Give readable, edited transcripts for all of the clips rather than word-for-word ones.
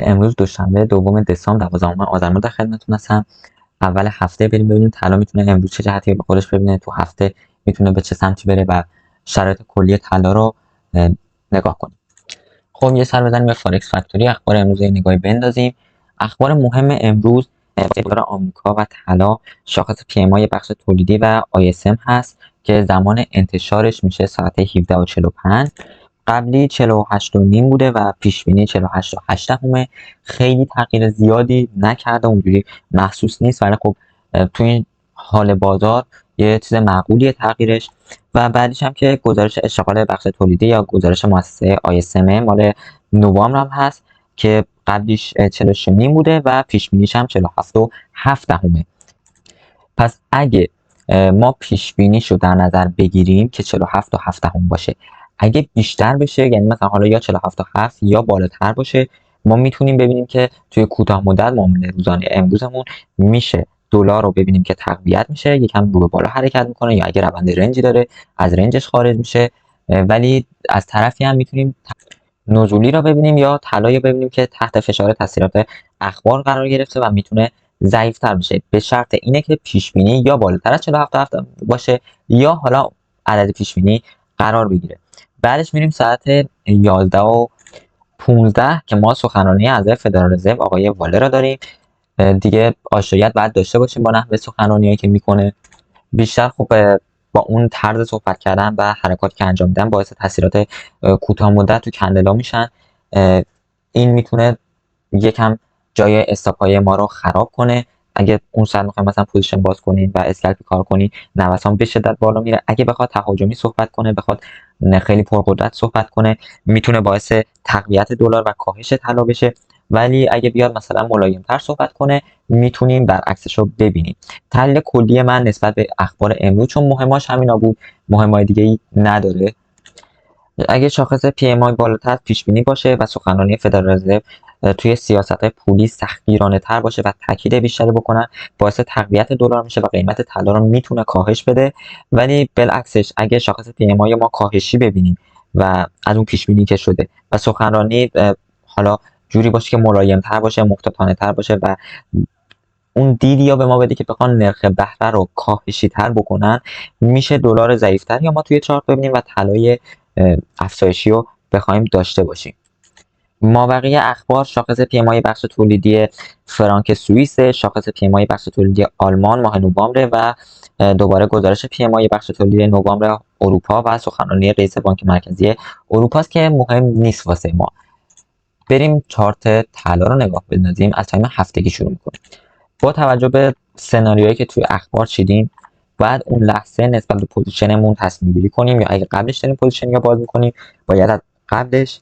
امروز دوشنبه دوم دسامبر 12 آذر ماه در خدمتتون هستم. اول هفته بریم ببینیم طلا میتونه امروز چه جهتی به خودش ببینه، تو هفته میتونه به چه سمتی بره و شرایط کلی طلا رو نگاه کنیم. خب یه سر بزنیم به فارکس فکتوری، اخبار امروز یه نگاهی بندازیم. اخبار مهم امروز دلار آمریکا و طلا، شاخص پی ام آی بخش تولیدی و آی اس ام هست که زمان انتشارش میشه ساعت 17:45. قبلی 48.5 بوده و پیش بینی 48.8. خیلی تغییر زیادی نکرده، اونجوری محسوس نیست، ولی خب تو این حال بازار یه چیز معقولیه تغییرش. و بعدش هم که گزارش اشتغال بخش تولیدی یا گزارش مؤسسه ISM مال نوامبر هم هست که قبلیش 46.5 بوده و پیش بینیش هم 47.7. پس اگه ما پیش بینیش رو در نظر بگیریم که 47.7 باشه، اگه بیشتر بشه یعنی مثلا حالا یا 47.7 یا بالاتر باشه، ما میتونیم ببینیم که توی کوتاه مدت معامله روزانه امروزمون میشه دلار رو ببینیم که تقویت میشه، یکم رو به بالا حرکت میکنه، یا اگه روند رنجی داره از رنجش خارج میشه. ولی از طرفی هم میتونیم نزولی را ببینیم یا طلایی ببینیم که تحت فشار تاثیرات اخبار قرار گرفته و میتونه ضعیف‌تر بشه، به شرط اینه که پیش بینی یا بالاتر از 47 باشه یا حالا عدد پیش بینی قرار بگیره. بعدش میریم ساعت 11:15 که ما سخنرانی اعضای فدرال رزرو آقای واله را داریم. دیگه آشناییت باید داشته باشیم با نحوه سخنرانیایی که میکنه. بیشتر خب با اون طرز صحبت کردن و حرکاتی که انجام میدن باعث تاثیرات کوتاه مدت تو کندلا میشن. این میتونه یکم جای استاپای ما رو خراب کنه. اگه اون سر میخوایم مثلا پوزیشن باز کنین و اسکلپی کار کنین، نوسان به شدت بالا میره. اگه بخواد تهاجمی صحبت کنه، بخواد خیلی پرقدرت صحبت کنه، میتونه باعث تقویت دلار و کاهش طلا بشه. ولی اگه بیاد مثلا ملایم‌تر صحبت کنه، میتونیم برعکسش رو ببینیم. تحلیل کلی من نسبت به اخبار امروز، چون مهماش همینا بود، مهمای دیگه ای نداره. اگه شاخص پی ام آی بالاتر پیش بینی باشه و سخنرانی فدرال رزرو توی سیاست‌های پولی سختگیرانه تر باشه و تاکید بیشتری بکنن، باعث تقویت دلار میشه و قیمت طلا رو میتونه کاهش بده. ولی بالعکسش اگه شاخص پی ام آی ما کاهشی ببینیم و از اون پیش بینی که شده و سخنرانی حالا جوری باشه که ملایم تر باشه، محتاطانه تر باشه و اون دیدی یا به ما بده که بخوان نرخ بهره رو کاهشی تر بکنن، میشه دلار ضعیفتر یا ما توی چارت ببینیم و طلای افزایشی رو بخوایم داشته باشیم. مابقی اخبار، شاخص پی ام آی بخش تولیدی فرانک سوئیس، شاخص پی ام آی بخش تولیدی آلمان ماه نوامبر و دوباره گزارش پی ام آی بخش تولیدی نوامبر اروپا و سخنرانی رئیس بانک مرکزی اروپا است که مهم نیست واسه ما. بریم چارت طلا رو نگاه بندازیم. از تایم هفتگی شروع می‌کنیم. با توجه به سناریویی که توی اخبار چیدیم، باید اون لحظه نسبت به پوزیشنمون تصمیم گیری کنیم، یا اگه قبلش داریم پوزیشن یا باز می‌کنیم، باید از قبلش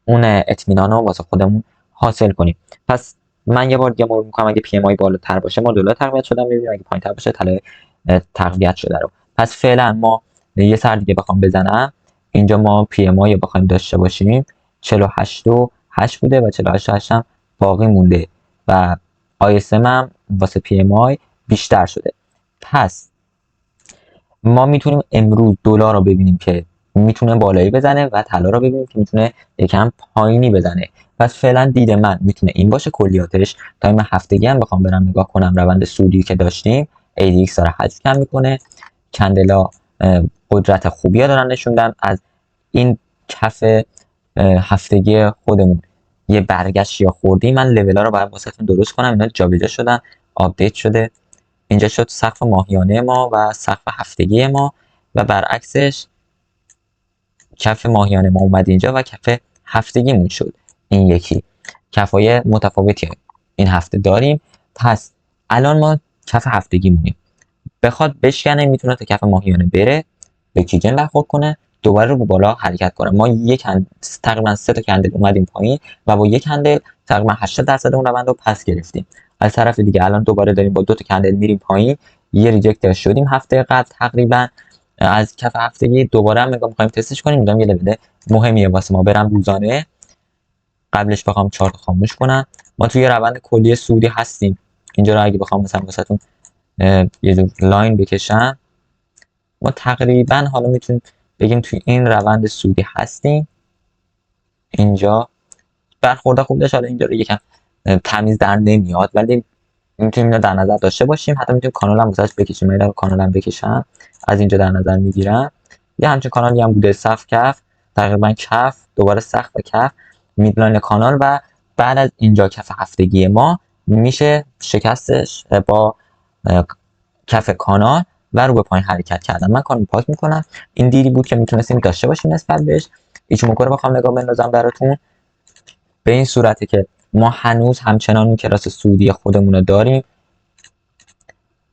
اون اطمینان رو واسه خودمون حاصل کنیم. پس من یه بار دیگه مرور می‌کنم، اگه پی ام آی بالاتر باشه ما دلار تقویت شدن می‌بینیم، اگه پایین‌تر باشه طلا تقویت شده رو. پس فعلا ما یه سر دیگه بخوام بزنم، اینجا ما پی ام آی رو بخوایم داشته باشیم 48.8 بوده و 48.8 هم باقی مونده و ISM هم واسه پی ام آی بیشتر شده. پس ما میتونیم امروز دلار رو ببینیم که میتونه بالایی بزنه و طلا رو ببینیم که میتونه یکم پایینی بزنه. پس فعلا دید من میتونه این باشه کلیاتش. تا این هفتگی هم بخوام برم نگاه کنم روند سودی که داشتیم، ADX داره حجم کم میکنه، کندلا قدرت خوبی ها دارن نشوندن. از این کف هفتگی خودمون یه برگشت یا خوردی، من لول ها رو باید واسهتون درست کنم. اینا جابجا شدن، آپدیت شده. اینجا شد سقف ماهیانه ما و سقف هفتگی ما و برعکسش کف ماهیانه ما اومد اینجا و کف هفتگیمون شد این یکی. کفای متفاوتی این هفته داریم. پس الان ما کف هفتگیمونیم، بخواد بشکنه میتونه تا کف ماهیانه بره، به کیجن برخورد کنه، دوباره رو به بالا حرکت کنه. ما تقریبا 3 تا کندل اومدیم پایین و با یک کندل تقریبا 80% اون روند رو پس گرفتیم. از طرف دیگه الان دوباره داریم با 2 تا کندل میریم پایین، یه ریجکت شدیم هفته قبل تقریبا. از کف هفتگی دوباره هم میخوایم تستش کنیم. میگم یه لول مهمیه واسه ما. برم روزانه، قبلش بخوام چارت خاموش کنم. ما توی روند کلی سودی هستیم. اینجا رو اگه بخوام مثلا واسهتون یه جور لاین بکشم، ما تقریبا حالا میتونیم بگیم توی این روند سودی هستیم. اینجا برخورد خوب داشت. حالا اینجا رو یکم تمیز در نمیاد، ولی میتونیم اینو در نظر داشته باشیم. حتی میتونیم کانال هم واسش بکشیم. من کانال هم بکشم، از اینجا در نظر میگیرم. یه همچین کانالی هم بوده، صف کف، تقریبا کف، دوباره سقف و کف، میدلاین کانال. و بعد از اینجا کف هفتگی ما میشه شکستش با کف کانال و رو به پایین حرکت کردن. من کانال پاک میکنم. این دیدی بود که میتونستیم داشته باشیم نسبت بهش. ایچموکو رو بخوام نگاه بندازم براتون، به این صورته که ما هنوز همچنان اون کلاس سعودی خودمون رو داریم.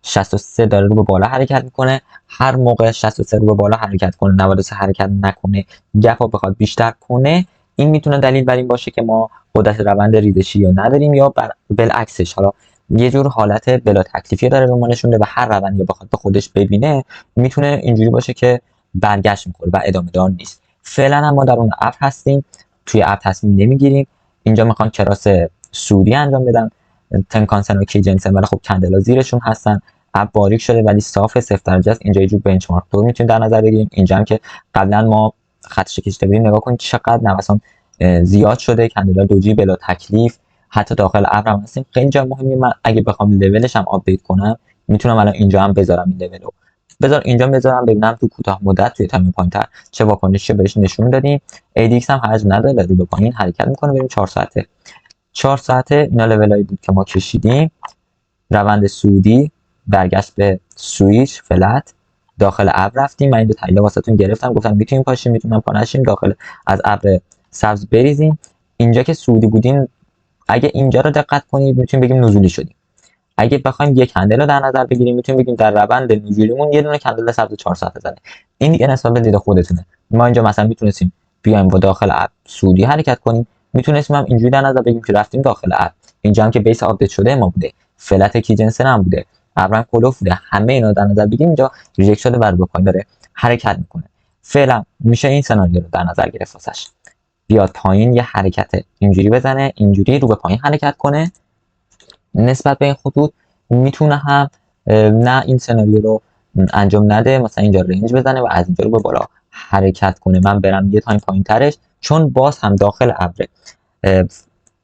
63 داره رو به بالا حرکت میکنه. هر موقع 63 رو به بالا حرکت کنه، 93 حرکت نکنه، گپ رو بخواد بیشتر کنه، این میتونه دلیل بر این باشه که ما قدرت روند ریزشی رو نداریم، یا بالعکسش. حالا یه جور حالت بلا تکلیفی داره به ما نشون میده و هر روندی رو بخواد به خودش ببینه میتونه اینجوری باشه که برگشت میخوره و ادامه دار نیست. فعلا هم ما در اون اپ هستیم، توی اپ تصمیم نمیگیریم. اینجا میخوان کلاس سعودی انجام بدن، تنکانسن و کیجنسن، ولی خب کندلا زیرشون هستن. اپ باریک شده ولی صاف 0 درجه است. اینجا یه جور بنچمارک تور میتونید در نظر بگیریم. اینجا هم که قبلا ما خطش کشیده بودیم، نگاه کنید چقدر نوسان زیاد شده. کندلا دوجی بلا تکلیف. حتی داخل اپ هم هستیم. خیلی جا مهمی. من اگه بخوام لولش هم آپدیت کنم میتونم الان اینجا هم بذارم این لولو. بذار اینجا بذارم ببینم تو کوتاه مدت توی تایم پوینتر چه واکنشی بهش نشون دادیم. ADX هم حجم نداره، رو به پایین حرکت میکنه. بریم 4 ساعته. 4 ساعته اینا لولایی بود که ما کشیدیم. روند سعودی، برگشت به سویچ فلت، داخل ابر رفتیم. من این دو تحلیل واسهتون گرفتم، گفتم میتونیم پاشیم، میتونم پا نشیم، داخل از ابر سبز بریزیم. اینجا که سعودی بودیم، اگه اینجا رو دقت کنید میتونیم بگیم نزولی شدیم. اگه بخوایم یک کندل رو در نظر بگیریم میتونیم بگیم در روند نزولیمون یه دونه کندل سبز 4 ساعته زده. این دیگه نسبت به دید خودتونه. ما اینجا مثلا میتونستیم بیایم با داخل اپ سعودی حرکت کنیم، میتونستیم هم اینجوری در نظر بگیریم که رفتیم داخل اپ. اینجا هم که بیس آپدیت شده ما بوده، فلت کیجنسن هم بوده، ابرم کلوف بوده، همه اینا در نظر بگیریم. اینجا ریجکت شده و رو به پایین داره حرکت میکنه. فعلا میشه این سناریو رو در نظر گرفت واسش. بیاد پایین یه حرکت اینجوری بزنه، اینجوری رو به پایین حرکت کنه. نسبت به این خطوط میتونه هم نه این سناریو رو انجام نده، مثلا اینجا رنج بزنه و از اینجا رو به بالا حرکت کنه. من برم یه تایم پایین ترش، چون باز هم داخل ابر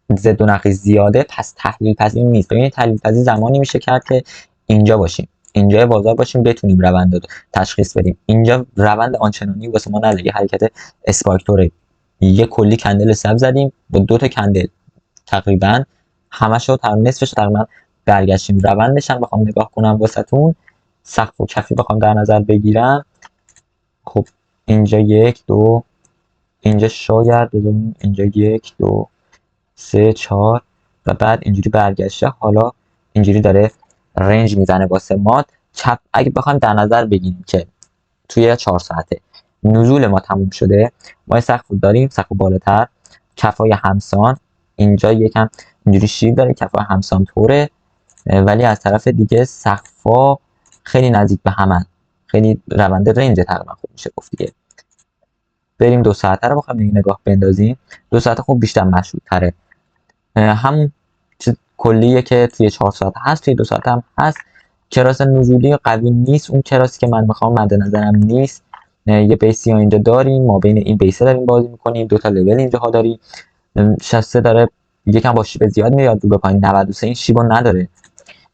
زد و نقیض زیاده، پس تحلیل پذیر نیست. ببینید تحلیل پذیر زمانی میشه کرد که اینجا باشیم، اینجا بازار باشیم، بتونیم روند رو تشخیص بدیم. اینجا روند آنچنانی واسه ما نداره. یه حرکت اسپارکتوره، یه کلی کندل سبز زدیم با 2 تا کندل تقریبا همشو نصفش تقریبا برگشتیم. روندش هم بخوام نگاه کنم واسهتون، سقف و کفی بخوام در نظر بگیرم، خب اینجا 1 2، اینجا شاید بزنیم اینجا 1 2 3 4 و بعد اینجوری برگشته. حالا اینجوری داره رنج میزنه واسه ما. چپ اگه بخوام در نظر بگیریم که توی 4 ساعته نزول ما تموم شده، ما سقف داریم، سقف بالاتر، کفای همسان، اینجا یکم اینجوری شیب داره، کفای همسان طوره، ولی از طرف دیگه سقفا خیلی نزدیک به همن، خیلی روند رنج تقریبا خوب میشه گفت دیگه. بریم 2 ساعته رو بخوام نگاه بندازیم. 2 ساعته خب بیشتر مشهود تره، همون چیز کلیه که توی 4 ساعت هست توی 2 ساعت هم هست. کراس نزولی قوی نیست، اون کراسی که من میخوام مد نظرم نیست. یه بیسی ها اینجا داریم، ما بین این بیسه داریم بازی میکنیم، 2 تا لول اینجاها داریم. 63 داره یکم با شیب زیاد میاد رو به پایین، 93 این شیبو نداره،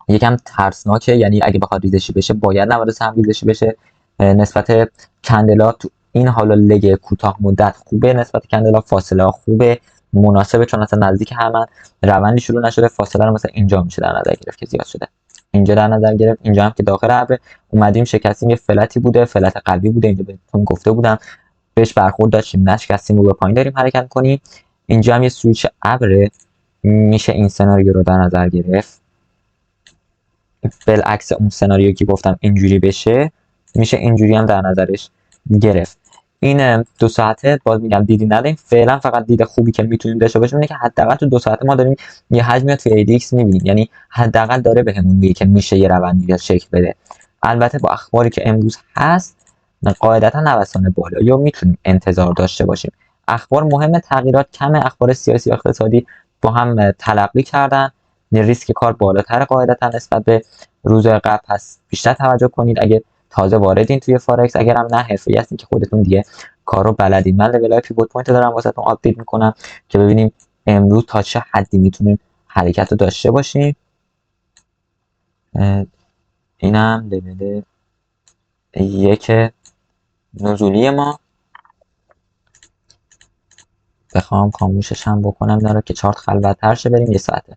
یکم ترسناکه. یعنی اگه بخواد ریزشی بشه باید 93 هم ریزشی بشه. نسبت کندلا تو این حالا لگ کوتاه مدت خوبه، نسبت کندلا فاصله ها خوبه، مناسبه، چون اصلا نزدیک همن، روندی شروع نشده. فاصله رو مثلا اینجا میشه در نظر گرفت که زیاد شده، اینجا در نظر گرفت. اینجا هم که داخل ابر اومدیم شکستیم، یه فلتی بوده، فلت قوی بوده، اینجا بهتون گفته بودم بهش برخورد داشتیم، نشکستیم، رو به پایین داریم حرکت کنیم. اینجا هم یه سویچ ابر، میشه این سناریو رو در نظر گرفت. بالعکس اون سناریو که گفتم اینجوری بشه، میشه اینجوری هم در نظرش گرفت. این 2 ساعته باز میگم دیدی نداریم فعلا، فقط دید خوبی که میتونیم داشته باشیم اینه که حداقل تو 2 ساعته ما داریم یه حجمی توی ADX میبینیم، یعنی حداقل داره بهمون میگه که میشه یه روندی شکل بده. البته با اخباری که امروز هست قاعدتا نوسان بالا یا میتونیم انتظار داشته باشیم. اخبار مهم، تغییرات کمه، اخبار سیاسی و اقتصادی با هم تلاقی کردن، ریسک کار بالاتر قاعدتا نسبت به روزهای قبل، پس بیشتر توجه کنید اگه تازه واردین توی فارکس. اگر هم نه حرفه‌ای هستین که خودتون دیگه کارو بلدین، من لولای پیوت پوینت دارم واسهتون آپدیت میکنم که ببینیم امروز تا چه حدی میتونیم حرکت رو داشته باشیم. اینم لول 1 نزولی ما. بخوام خاموشش هم بکنم اینا رو که چارت خلوت‌تر شه. بریم 1 ساعته.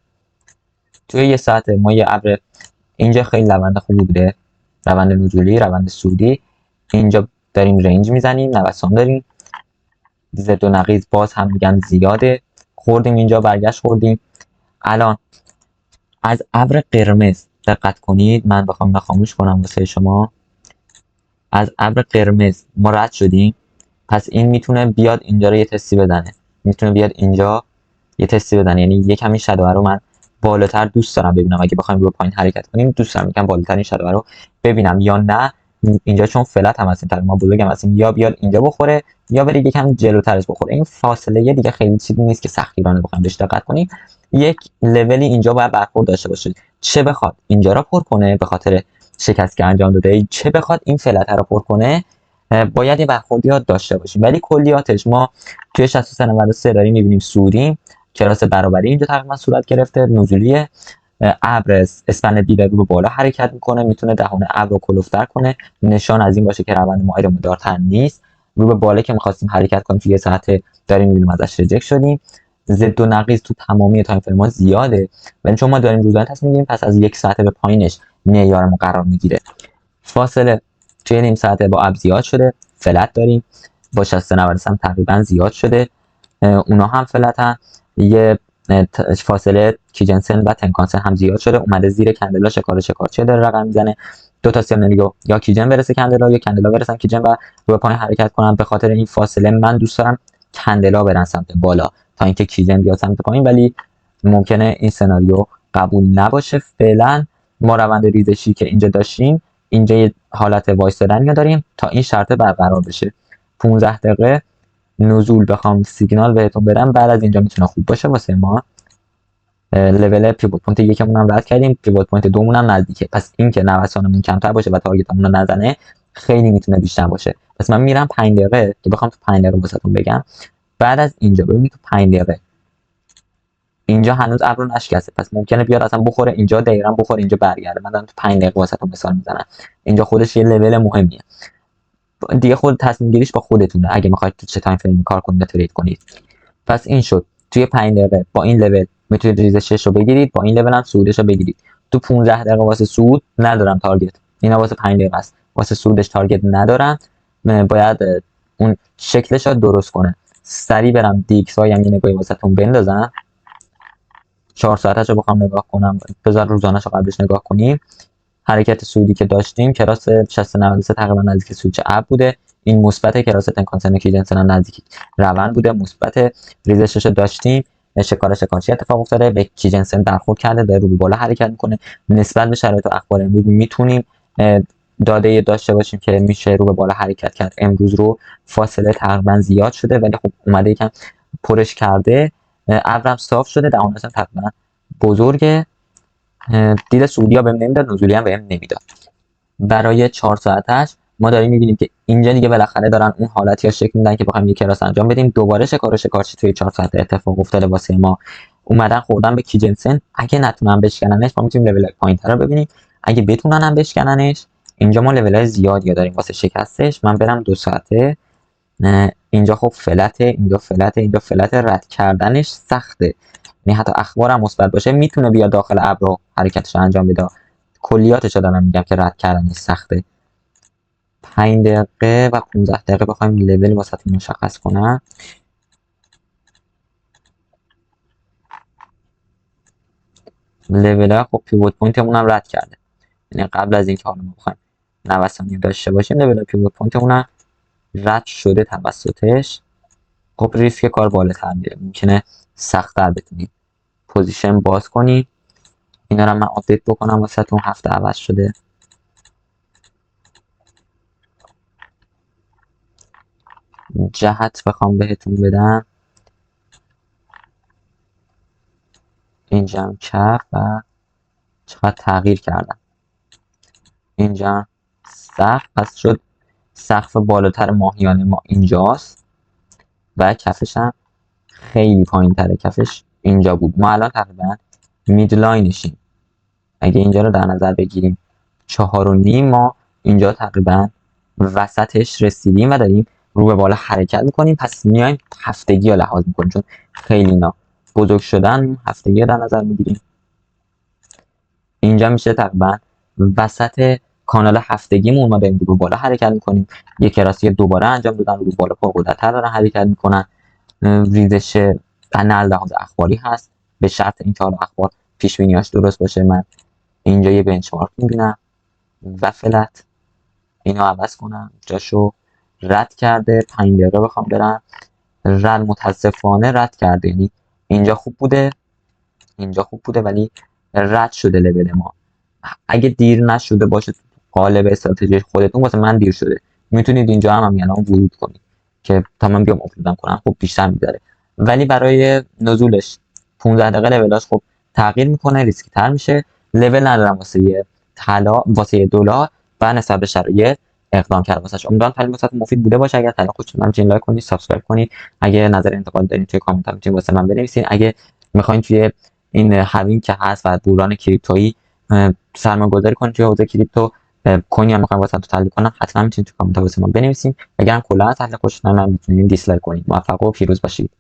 توی 1 ساعته ما یه ابر اینجا خیلی روند خوبی بوده، روند نزولی، روند صعودی. اینجا داریم رنج میزنیم، نوسان داریم، ضد و نقیض باز هم میگن زیاده، خوردیم اینجا، برگشت خوردیم. الان از ابر قرمز دقت کنید، من بخوام خاموش کنم واسه شما. از ابر قرمز ما رد شدیم، پس این میتونه بیاد اینجا رو یه تستی بزنه، میتونه بیاد اینجا یه تستی بزنه. یعنی یه کمی شادو رو من بالاتر دوست دارم ببینم. اگه بخوایم رو پایین حرکت کنیم دوست دارم یکم بالاتر این شادو رو ببینم، یا نه اینجا چون فلت هم هستیم، ما بزرگ هم هستیم، یا بیاد اینجا بخوره یا بره یکم جلوترش بخوره. این فاصله یه دیگه خیلی چیزی نیست که سختگیرانه بخوایم بهش دقت کنیم. یک لولی اینجا باید برخورد داشته باشه، چه بخواد اینجا رو پر کنه به خاطر شکست که انجام داده، چه بخواد این فلت رو پر کنه، باید یه برخوردی داشته باشیم. ولی کلیاتش ما توی 6393 داریم می‌بینیم صعودی، کراس برابری اینجا تقریبا صورت گرفته، نزولی ابر اسپن دیده رو بالا حرکت میکنه، میتونه دهان ابر رو کلفتر کنه، نشان از این باشه که روند ما ادامه‌دارتر نیست. رو به بالا که می‌خواستیم حرکت کنیم توی 1 ساعت داریم می‌بینیم ازش ریجکت شدیم. ضد و نقیض تو تمامی تایم فریم ها زیاده، ولی چون ما داریم روزانه تصمیم می‌گیریم پس از 1 ساعت به پایینش معیارمون قرار میگیره. فاصله توی نیم ساعته با اب زیاد شده، فلت داریم، با 6393 تقریبا زیاد شده، اونا هم فلتن. یه فاصله کیجنسن و تنکانسن هم زیاد شده، اومده زیر کندلا شکارچی داره رقم میزنه. دو تا سناریو، یا کیجن برسه کندلا یا کندلا برسن کیجن و رو پایین حرکت کنم. به خاطر این فاصله من دوست دارم کندلا برن سمت بالا تا اینکه کیجن بیاد سمت پایین، ولی ممکنه این سناریو قبول نباشه. فعلا ما روند ریزشی که اینجا داشتیم، اینجا یه حالت وایستادن داریم تا این شرط برقرار بشه. 15 دقیقه نزول بخوام سیگنال بهتون بدم، بعد از اینجا میتونه خوب باشه واسه ما. لول پیوت پوینت یکمون هم رد کردیم، پیوت پوینت دومون هم نزدیکه، پس این که نوسانمون کمتر باشه و تارگتمون رو نزنه خیلی میتونه بیشتر باشه. پس من میرم 5 دقیقه که بخوام تو 5 دقیقه واسهتون بگم. بعد از اینجا ببینید تو 5 دقیقه اینجا هنوز ابر نشکسته، پس ممکنه بیاد اصلا بخوره اینجا، دقیقاً بخوره اینجا برگرده. من دارم تو 5 دقیقه واسهتون مثال میزنم. اینجا خودش یه لول مهمیه دیگه، خود تصمیم گیریش با خودتونه اگه میخواید تو چه تایم فریم کار کنید و ترید کنید. پس این شد توی 5 دقیقه با این لول میتونید ریزشش رو بگیرید، با این لول هم صعودش رو بگیرید. تو 15 دقیقه واسه صعود ندارم تارگت، اینا واسه 5 دقیقه است، واسه صعودش تارگت ندارم. باید اون شکلش رو درست کنه. سریع برم دی ایکس وای هم یه نگاهی واسهتون بندازم. 4 ساعتش رو بخوام نگاه کنم، بذار روزانه‌ش رو قبلش نگاه کنیم. حرکت صعودی که داشتیم کراس 6093 تقریبا نزدیک سویچ اپ بوده، این مثبت. کراس تنکانسن و کیجنسن هم نزدیک روند بوده، مثبت. ریزشش رو داشتیم، شکارچی اتفاق افتاده، به کیجنسن برخورد کرده، داره رو به بالا حرکت میکنه. نسبت به شرایط و اخبار امروز میتونیم داده داشته باشیم که میشه رو به بالا حرکت کرد. امروز رو فاصله تقریبا زیاد شده، ولی خب اومده یکم پرش کرده، ابرم صاف شده، دهانش هم تقریبا بزرگه. دید سعودی بهم نمیداد، نزولی هم بهم نمیداد. برای 4 ساعتش ما داریم میبینیم که اینجا دیگه بالاخره دارن اون حالتی ها شکل میدن که بخوایم یک کراس انجام بدیم. دوباره شکارچی توی 4 ساعت اتفاق افتاده واسه ما، اومدن خوردن به کیجنسن. اگه نتونن بشکننش ما میتونیم لول پایینتر رو ببینیم، اگه بتونن هم بشکننش اینجا ما لول های زیادی داریم واسه شکستش. من برم 2 ساعته، اینجا خب فلته، اینجا فلته، اینجا فلته، رد کردنش سخته. یعنی حتی اخبارم مثبت باشه میتونه بیاد داخل ابر رو حرکتش رو انجام بده. کلیاتش رو دارم میگم که رد کردنش سخته. 5 دقیقه و 15 دقیقه بخوایم لول واسهتون مشخص کنم. لول خب پیوت پوینتمون هم رد کرده، یعنی قبل از اینکه حالا ما بخوایم نوسانی داشته باشیم لول پیوت پوینتمون هم رد شده توسطش. خب ریسک کار بالاتر میره، ممکنه سخت‌تر بتونید پوزیشن باز کنید. اینا رو من آپدیت بکنم واسهتون، هفته عوض شده. جهت بخوام بهتون بدم، اینجا هم کف و چقدر تغییر کردم. اینجا سقف پس شد، سقف بالاتر ماهیانه ما اینجاست و کفش هم خیلی پایین تره، کفش اینجا بود. ما الان تقریبا میدلاینشیم. اگه اینجا رو در نظر بگیریم 4.5، ما اینجا تقریبا وسطش رسیدیم و داریم رو به بالا حرکت میکنیم. پس میایم هفتگی رو لحاظ میکنیم، چون خیلی اینا بزرگ شدن. هفتگی رو در نظر میگیریم. اینجا میشه تقریبا وسط کانال هفتگیمون، ما داریم رو به بالا حرکت میکنیم. یک کراسی دوباره انجام دادن، رو به بالا پرقدرت‌تر دارن حرکت میکنن. ریزش نه لحاظ اخباری هست، به شرط اینکه حالا اخبار پیش بینیاش درست باشه. من اینجا یه بنچمارک میبینم و فلت اینو عوض کنم، جاشو رد کرده. 5 دقیقه بخوام برم، رد متاسفانه رد کرده. یعنی اینجا خوب بوده، اینجا خوب بوده، ولی رد شده لول ما. اگه دیر نشده باشه تو قالب استراتژی خودتون، واسه من دیر شده، میتونید اینجا هم الان ورود کنید که تا من بیام آپلودم کنم خب بیشتر میذاره. ولی برای نزولش 15 دقیقه لولاش خب تغییر میکنه، ریسکی تر میشه. لول ندارم واسه طلا، واسه دلار و نسبت به شرایط اقدام کرد واسش. امیدوارم تعلیم واسه مفید بوده باشه. اگر طلا خوشتون اومد میتونید لایک کنید، سابسکرایب کنید. اگه نظر انتقاد دارید توی کامنت ها میتونید واسه من بنویسید. اگه میخواین توی این هاوین که هست و دوران کریپتویی سرمایه‌گذاری کنید توی حوزه کریپتو، کوین هم میخواین واسه تحلیل کنم، حتما میتونید تو کامنت ها واسه من بنویسید. اگر کلا تحلیل خوشتون اومد میتونید دیسلایک کنید. موفق و پیروز باشید.